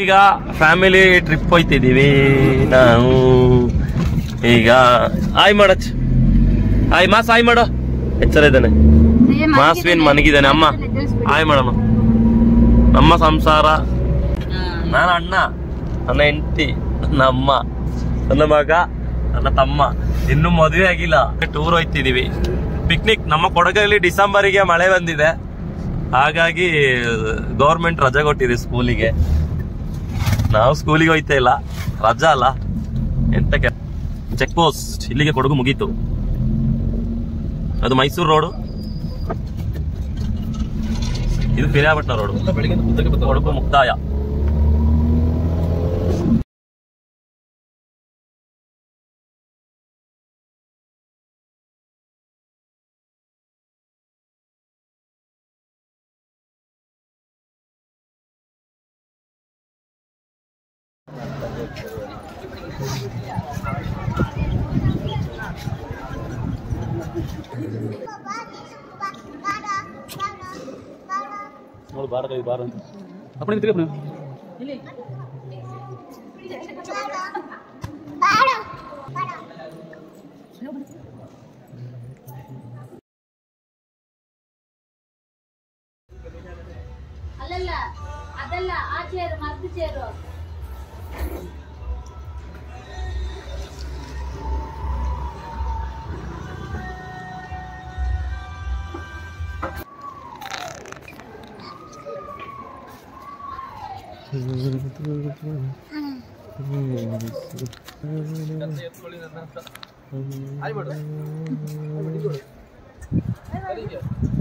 ಈಗ family trip ಹೋಯ್ತಿದೀವಿ ನಾವು. ಈಗ ಆಯ್ ಮಾಡಚ್ ಆಯ್ ಮಾಸ್ ಆಯ್ ಮಾಡೋ ಎಚ್ಚರ ಇದ್ದಾನೆ. ಮಾಸ್ವಿನ್ ಮನಗಿದ್ದಾನೆ. ಅಮ್ಮ ಆಯ್ ಮಾಡೋಣ. ನಮ್ಮ ಸಂಸಾರ, ನಾನು ಅಣ್ಣ, ನನ್ನ ಹೆಂಡತಿ, ನನ್ನ ಅಮ್ಮ, ನನ್ನ ಮಗ, ನನ್ನ ತಮ್ಮ. ಇನ್ನು ಮದುವೆ ಆಗಿಲ್ಲ. ಟೂರ್ ಹೋಯ್ತಿದೀವಿ ಪಿಕ್ನಿಕ್. ನಮ್ಮ ಕೊಡಗಲ್ಲಿ ಡಿಸೆಂಬರಿಗೆ ಮಳೆ ಬಂದಿದೆ, ಹಾಗಾಗಿ ಗೌರ್ಮೆಂಟ್ ರಜೆ ಕೊಟ್ಟಿದೆ ಸ್ಕೂಲಿಗೆ. ನಾವು ಸ್ಕೂಲಿಗೆ ಹೋಯ್ತಾ ಇಲ್ಲ, ರಜಾ ಅಲ್ಲ. ಎಂತಕ್ಕೆ ಚೆಕ್ ಪೋಸ್ಟ್ ಇಲ್ಲಿಗೆ ಕೊಡಗು ಮುಗೀತು. ಅದು ಮೈಸೂರು ರೋಡು, ಇದು ಪಿರಿಯಾಪಟ್ಟಣ ರೋಡು. ಕೊಡಗು ಮುಕ್ತಾಯ. ಬಾರ ಅಂತ ಅಲ್ಲಲ್ಲ, ಅದಲ್ಲ, ಆ ಚೇರು ಮದ್ದು ಚೇರು.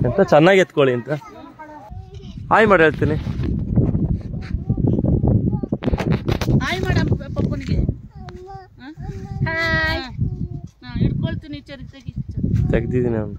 ಎಂತ ಚೆನ್ನಾಗಿ ಎತ್ಕೊಳ್ಳಿ ಅಂತ ಹಾಯ್ ಮಾಡಿ ಹೇಳ್ತೀನಿ. ಹಾಯ್ ಮಾಡ ಪಪ್ಪನಿಗೆ. ಹಿಡ್ಕೊಳ್ತೀನಿ. ತೆಗ್ದಿದ್ದೀನಿ ಅವ್ನು.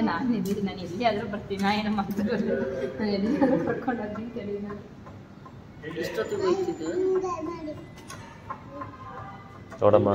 ನಾನು ಇದ್ದೀನಿ, ನಾನು ಎಲ್ಲಿಯಾದ್ರೂ ಬರ್ತೀನಿ. ನಾ ಏನೋ ಮಾಡ್ತಿರೋದು, ನಾನು ಎಲ್ಲಿಯಾದ್ರೂ ಕರ್ಕೊಂಡು ಹೋಗ್ತೀನಿ ಕೇಳಿ. ಇಷ್ಟೊತ್ತಿಗೆ ಹೋಗ್ತಿದ್ದು ನೋಡಮ್ಮ.